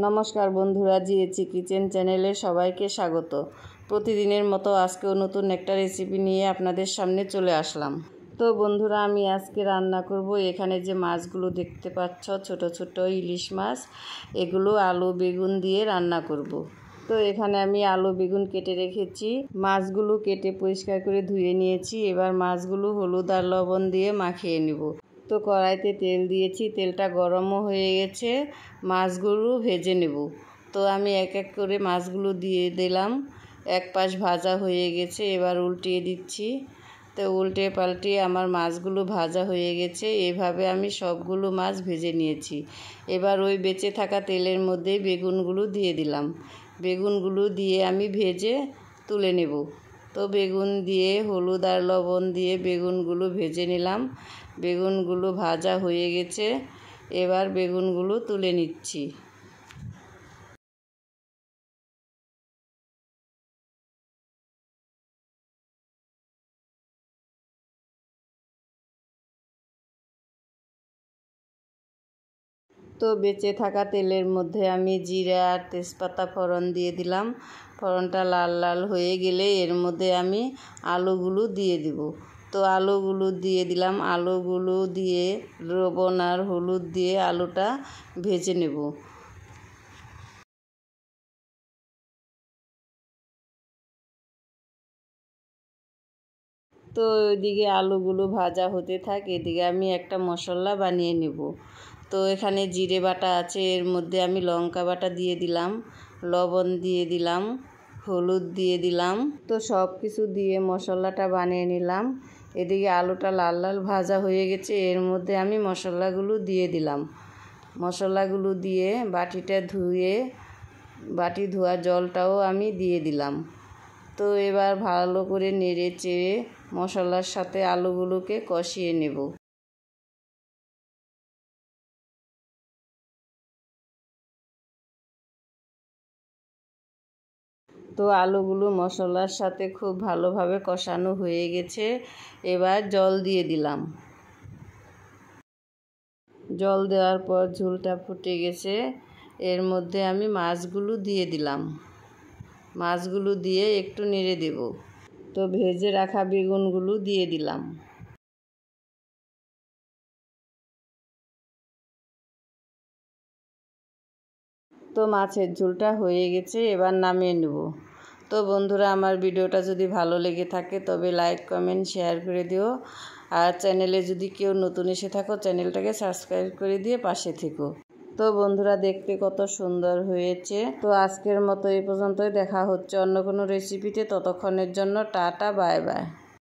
নমস্কার বন্ধুরা, জিএচি কিচেন চ্যানেলে সবাইকে স্বাগত। প্রতিদিনের মতো আজকেও নতুন একটা রেসিপি নিয়ে আপনাদের সামনে চলে আসলাম। তো বন্ধুরা, আমি আজকে রান্না করব এখানে যে মাছগুলো দেখতে পাচ্ছ, ছোট ছোট ইলিশ মাছ, এগুলো আলু বেগুন দিয়ে রান্না করব। তো এখানে আমি আলু বেগুন কেটে রেখেছি, মাছগুলো কেটে পরিষ্কার করে ধুয়ে নিয়েছি। এবার মাছগুলো হলুদ আর লবণ দিয়ে মাখিয়ে নেব। তো কড়াইতে তেল দিয়েছি, তেলটা গরমও হয়ে গেছে, মাছগুলো ভেজে নেব। তো আমি এক এক করে মাছগুলো দিয়ে দিলাম। এক পাশ ভাজা হয়ে গেছে, এবার উল্টিয়ে দিচ্ছি। তো উল্টে পাল্টিয়ে আমার মাছগুলো ভাজা হয়ে গেছে। এভাবে আমি সবগুলো মাছ ভেজে নিয়েছি। এবার ওই বেঁচে থাকা তেলের মধ্যে বেগুনগুলো দিয়ে দিলাম। বেগুনগুলো দিয়ে আমি ভেজে তুলে নেব। তো বেগুন দিয়ে হলুদ আর লবণ দিয়ে বেগুনগুলো ভেজে নিলাম। বেগুনগুলো ভাজা হয়ে গেছে, এবার বেগুনগুলো তুলে নিচ্ছি। তো বেঁচে থাকা তেলের মধ্যে আমি জিরা আর তেজপাতা ফোড়ন দিয়ে দিলাম। ফোড়নটা লাল লাল হয়ে গেলে এর মধ্যে আমি আলুগুলো দিয়ে দিব। তো আলুগুলো দিয়ে দিলাম। আলুগুলো দিয়ে লবণ আর হলুদ দিয়ে আলুটা ভেজে নেব। তো ওইদিকে আলুগুলো ভাজা হতে থাক, এদিকে আমি একটা মশলা বানিয়ে নেব। তো এখানে জিরে বাটা আছে, এর মধ্যে আমি লঙ্কা বাটা দিয়ে দিলাম, লবণ দিয়ে দিলাম, হলুদ দিয়ে দিলাম। তো সব কিছু দিয়ে মশলাটা বানিয়ে নিলাম। এদিকে আলুটা লাল লাল ভাজা হয়ে গেছে, এর মধ্যে আমি মশলাগুলো দিয়ে দিলাম। মশলাগুলো দিয়ে বাটিটা ধুয়ে বাটি ধোয়া জলটাও আমি দিয়ে দিলাম। তো এবার ভালো করে নেড়ে চেড়ে মশলার সাথে আলুগুলোকে কষিয়ে নেব। তো আলুগুলো মশলার সাথে খুব ভালোভাবে কষানো হয়ে গেছে। এবার জল দিয়ে দিলাম। জল দেওয়ার পর ঝোলটা ফুটে গেছে, এর মধ্যে আমি মাছগুলো দিয়ে দিলাম। মাছগুলো দিয়ে একটু নেড়ে দেব। তো ভেজে রাখা বেগুনগুলো দিয়ে দিলাম। তো মাছের ঝোলটা হয়ে গেছে, এবার নামিয়ে নেব। তো বন্ধুরা, আমার ভিডিওটা যদি ভালো লেগে থাকে তবে লাইক কমেন্ট শেয়ার করে দিও। আর চ্যানেলে যদি কেউ নতুন এসে থাকো, চ্যানেলটাকে সাবস্ক্রাইব করে দিয়ে পাশে থেকো। তো বন্ধুরা, দেখতে কত সুন্দর হয়েছে। তো আজকের মতো এই পর্যন্তই, দেখা হচ্ছে অন্য কোনো রেসিপিতে। ততক্ষণের জন্য টাটা, বাই বাই।